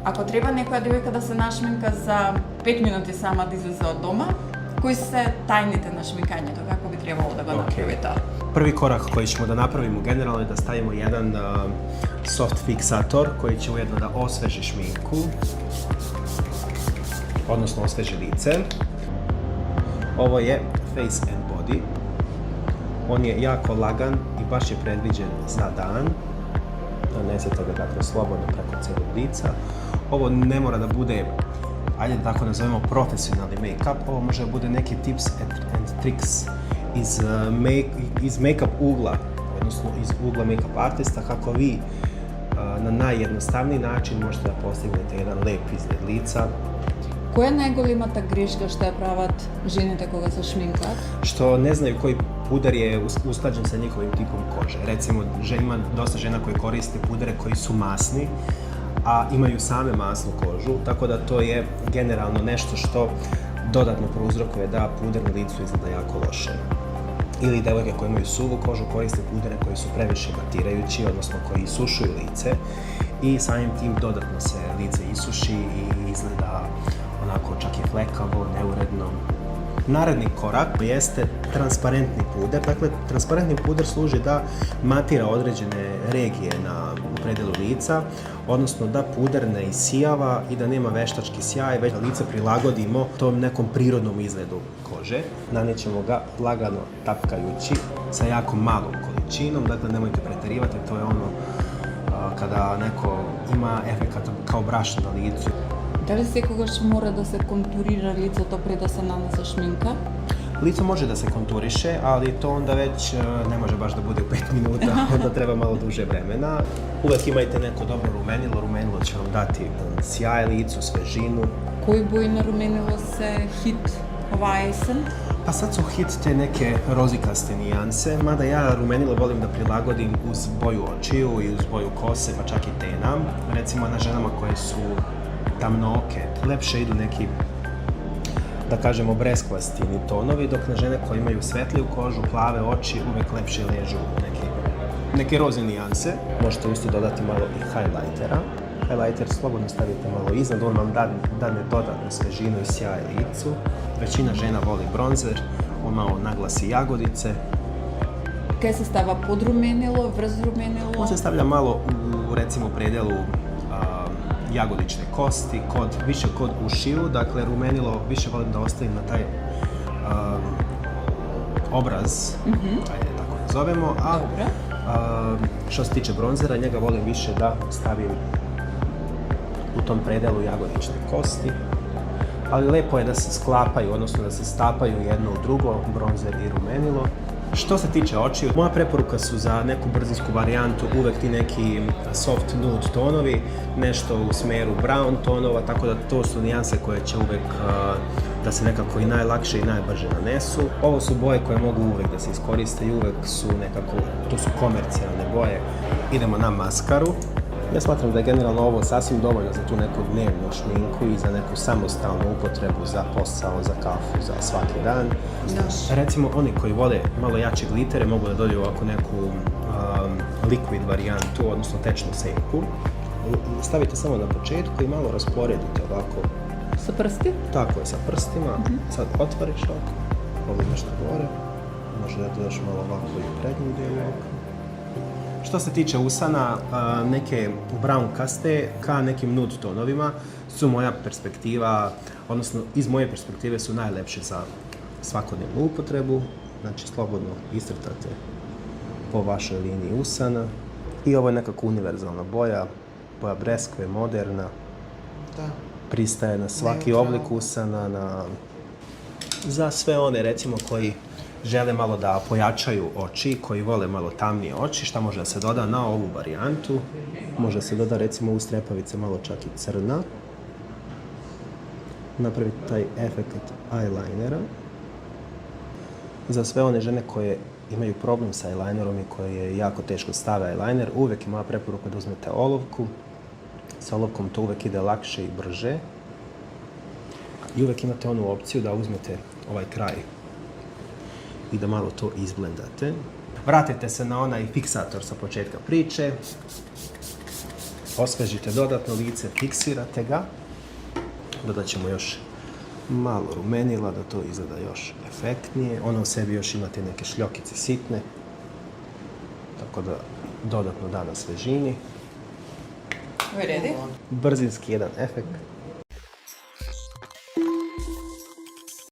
Ako treba nekoja devojka da se našminka za 5 minuti sama da izlaze od doma, koji se tajnite na šminkanjetu, kako bi trebalo da ga napravite? Prvi korak koji ćemo da napravimo generalno je da stavimo jedan soft fiksator koji će ujedno da osveži šminku, odnosno osveži lice. Ovo je Face and Body. On je jako lagan i baš je predviđen za dan. Nanesete ga dakle slobodno preko cijelog lica. Ovo ne mora da bude, ajde da tako nazovemo, profesionalni make-up. Ovo može da bude neki tips and tricks iz make-up ugla, odnosno iz ugla make-up artista, kako vi na najjednostavniji način možete da postignete jedan lep izgled lica. Koja je najgolimata greška što je pravat ženите koga se šminkat? Što ne znaju koji puder je usklađen sa njihovim tipom kože. Recimo, ima dosta žena koje koriste pudere koji su masni, a imaju same masnu kožu, tako da to je generalno nešto što dodatno prouzrokuje da puder na licu izgleda jako loše. Ili devojke koje imaju suvu kožu koriste pudere koji su previše matirajući, odnosno koji isušuju lice i samim tim dodatno se lice isuši i izgleda onako čak i flekavo, neuredno. Naredni korak jeste transparentni puder. Dakle, transparentni puder služi da matira određene regije u predelu lica, odnosno da puder ne isijava i da nema veštački sjaj, već da lice prilagodimo tom nekom prirodnom izgledu kože. Nanijećemo ga lagano tapkajući sa jako malom količinom, dakle nemojte preterivati, to je ono kada neko ima efekat kao brašna na licu. Da li sekogaš mora da se konturira licето pre da se nanese šminka? Lice može da se konturiše, ali to onda već ne može baš da bude u 5 minuta, onda treba malo duže vremena. Uvek imajte neko dobro rumenilo, rumenilo će vam dati sjaj licu, svežinu. Koji boji na rumenilo se hit ova jesen? Pa sad su hit te neke rozikaste nijanse, mada ja rumenilo volim da prilagodim uz boju očiju i uz boju kose, pa čak i tena. Recimo na ženama koje su tamnoke, lepše idu neki, da kažemo, breskvastini tonovi, dok na žene koje imaju svetliju kožu, plave oči, uvek lepše ležu neke rozne nijanse. Možete isto dodati malo i highlightera. Highlighter slobodno stavite malo iznad, on vam dane dodatnu svežinu i sjaj licu. Većina žena voli bronzer, on malo naglasi jagodice. Kaj se stava pod rumenilo, vrz rumenilo? On se stavlja malo u, recimo, predelu jagodične kosti, više kod ušiju, dakle rumenilo više volim da ostavim na taj obraz, ajde tako nazovemo, a što se tiče bronzera, njega volim više da stavim u tom predelu jagodične kosti, ali lepo je da se sklapaju, odnosno da se stapaju jedno u drugo, bronzer i rumenilo. Što se tiče očiju, moja preporuka su za neku brzinsku varijantu uvek ti neki soft nude tonovi, nešto u smeru brown tonova, tako da to su nijanse koje će uvek da se nekako i najlakše i najbrže nanesu. Ovo su boje koje mogu uvek da se iskoriste i uvek su nekako, to su komercijalne boje. Idemo na maskaru. Ja smatram da je generalno ovo sasvim dovoljno za tu neku dnevnu šminku i za neku samostalnu upotrebu za posao, za kafu, za svaki dan. Recimo, oni koji vole malo jače glitere mogu da dođu ovako neku liquid varijantu, odnosno tečnu senku. Stavite samo na početku i malo rasporedite ovako. Sa prsti? Tako je, sa prstima. Sad otvoriš ovako, ovdje nešto gore. Može da dodaš malo ovako i prednji dio ovako. Što se tiče usana, neke brown-kaste ka nekim nude tonovima su moja perspektiva, odnosno iz moje perspektive su najlepše za svakodnevnu upotrebu. Znači, slobodno iscrtate po vašoj liniji usana. I ovo je nekako univerzalna boja, boja breskve, moderna. Pristaje na svaki oblik usana, za sve one recimo koji žele malo da pojačaju oči, koji vole malo tamnije oči, šta može da se doda na ovu varijantu. Može da se doda recimo u strepavice malo čak i crna. Napraviti taj efekt eyelinera. Za sve one žene koje imaju problem sa eyelinerom i koje je jako teško stave eyeliner, uvek je moja preporuka da uzmete olovku. Sa olovkom to uvek ide lakše i brže. I uvek imate onu opciju da uzmete ovaj kraj i da malo to izblendate. Vratite se na onaj fiksator sa početka priče. osvežite dodatno lice, fiksirate ga. Dodat ćemo još malo rumenila da to izgleda još efektnije. Ono u sebi još imate neke šljokice sitne, tako da dodatno da na svežini. We ready? Brzinski jedan efekt.